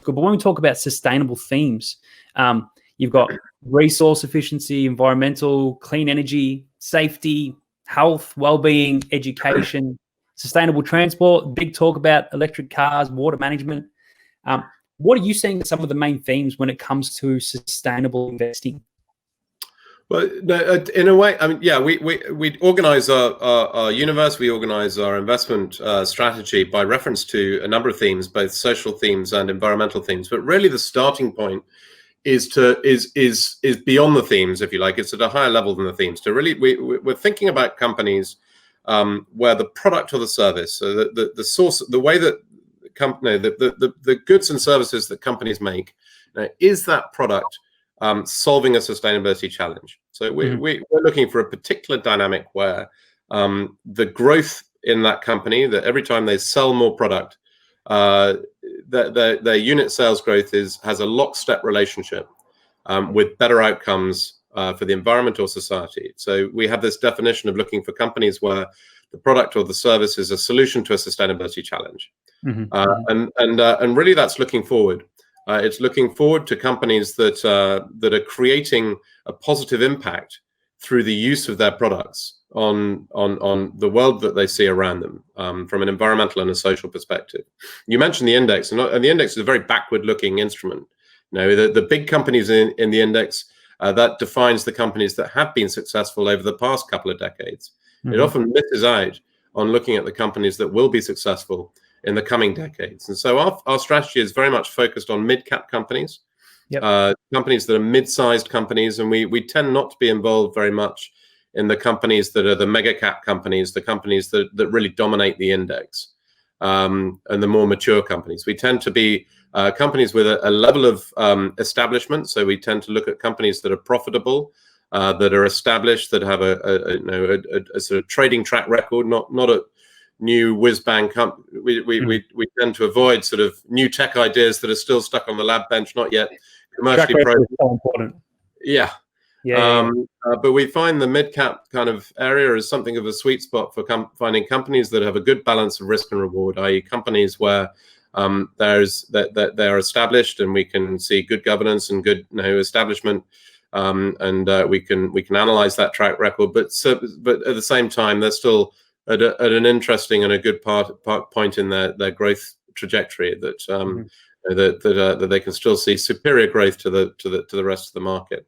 good. But when we talk about sustainable themes, you've got resource efficiency, environmental, clean energy, safety, health, well-being, education, sustainable transport, big talk about electric cars, water management. What are you seeing as some of the main themes when it comes to sustainable investing? Well, no, in a way, I mean, yeah, we organize our universe, we organize our investment strategy by reference to a number of themes, both social themes and environmental themes. But really, the starting point is beyond the themes, if you like. It's at a higher level than the themes. To really, we're thinking about companies where the product or the service, so the source, the way that the goods and services that companies make, is that product solving a sustainability challenge. So we're looking for a particular dynamic where the growth in that company, that every time they sell more product, their unit sales growth has a lockstep relationship with better outcomes for the environment or society. So we have this definition of looking for companies where the product or the service is a solution to a sustainability challenge. And really that's looking forward. It's looking forward to companies that are creating a positive impact through the use of their products on the world that they see around them, from an environmental and a social perspective. You mentioned the index, and the index is a very backward-looking instrument. The big companies in the index, that defines the companies that have been successful over the past couple of decades. It often misses out on looking at the companies that will be successful in the coming decades. And so our strategy is very much focused on mid-cap companies, companies that are mid-sized companies, and we tend not to be involved very much in the companies that are the mega-cap companies, the companies that really dominate the index, and the more mature companies. We tend to be companies with a level of establishment, so we tend to look at companies that are profitable, that are established, that have a sort of trading track record, not a new whiz-bang we tend to avoid sort of new tech ideas that are still stuck on the lab bench, not yet commercially proven. So important. But we find the mid-cap kind of area is something of a sweet spot for finding companies that have a good balance of risk and reward, i.e. companies where they're established and we can see good governance and good establishment, and we can analyze that track record, but at the same time they're still at an interesting and a good point in their growth trajectory, that they can still see superior growth to the rest of the market.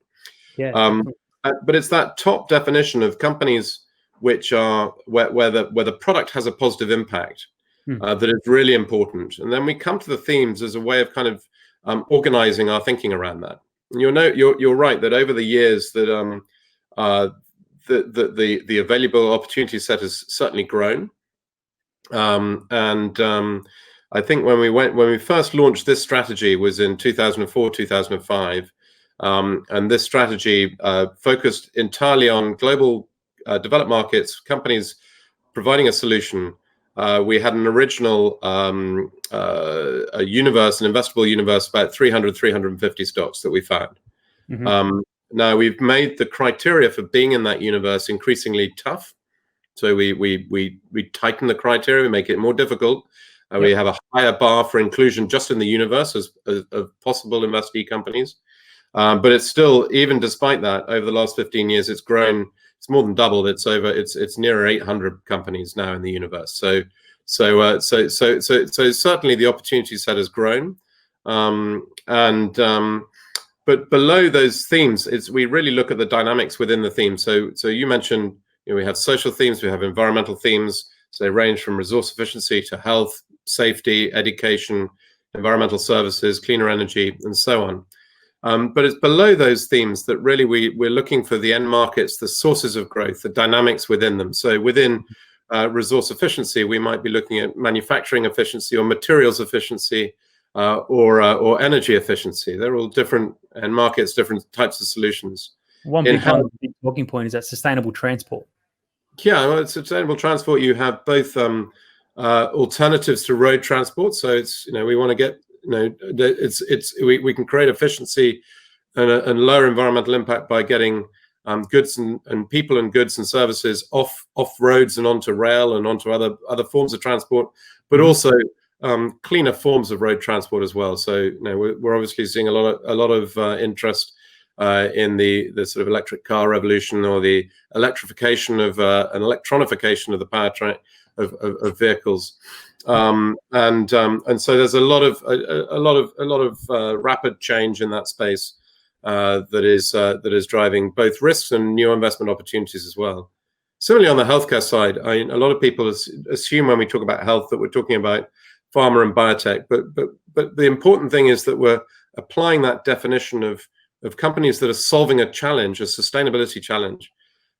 But it's that top definition of companies which are where the product has a positive impact that is really important. And then we come to the themes as a way of kind of organizing our thinking around that. And you're right that over the years that the available opportunity set has certainly grown. I think when we first launched this strategy was in 2004, 2005. And this strategy focused entirely on global developed markets, companies providing a solution. We had an original a universe, an investable universe, about 350 stocks that we found. Now we've made the criteria for being in that universe increasingly tough. So we tighten the criteria, we make it more difficult. We have a higher bar for inclusion just in the universe of possible investee companies. But it's still, even despite that, over the last 15 years, it's grown. It's more than doubled. It's nearer 800 companies now in the universe. So certainly the opportunity set has grown. But below those themes, we really look at the dynamics within the theme. So you mentioned, we have social themes, we have environmental themes. So they range from resource efficiency to health, safety, education, environmental services, cleaner energy, and so on. But it's below those themes that really we're looking for the end markets, the sources of growth, the dynamics within them. So within resource efficiency, we might be looking at manufacturing efficiency or materials efficiency, or energy efficiency. They're all different end markets, different types of solutions. One big talking point is that sustainable transport. Yeah, well, it's sustainable transport. You have both alternatives to road transport. So it's we want to get we can create efficiency and lower environmental impact by getting goods and people and goods and services off roads and onto rail and onto other forms of transport, but also cleaner forms of road transport as well. So we're obviously seeing a lot of interest in the sort of electric car revolution, or the electrification of an electronification of the powertrain of vehicles. And so there's a lot of rapid change in that space that is driving both risks and new investment opportunities as well. Similarly, on the healthcare side, a lot of people assume when we talk about health that we're talking about pharma and biotech, but the important thing is that we're applying that definition of companies that are solving a challenge, a sustainability challenge.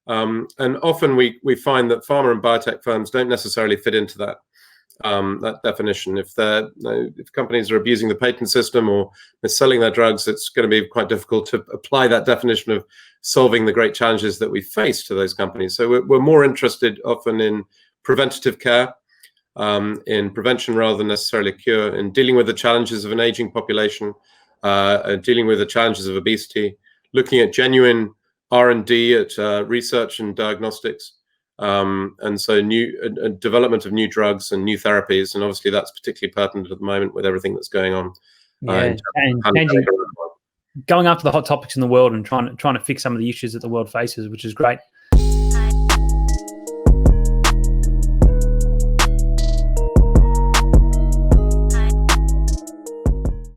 And often we find that pharma and biotech firms don't necessarily fit into that definition. If companies are abusing the patent system or they're selling their drugs, it's going to be quite difficult to apply that definition of solving the great challenges that we face to those companies. So we're more interested often in preventative care, in prevention rather than necessarily cure, in dealing with the challenges of an aging population, dealing with the challenges of obesity, looking at genuine R&D at research and diagnostics. And so development of new drugs and new therapies, and obviously that's particularly pertinent at the moment with everything that's going on. And going after the hot topics in the world and trying to fix some of the issues that the world faces, which is great.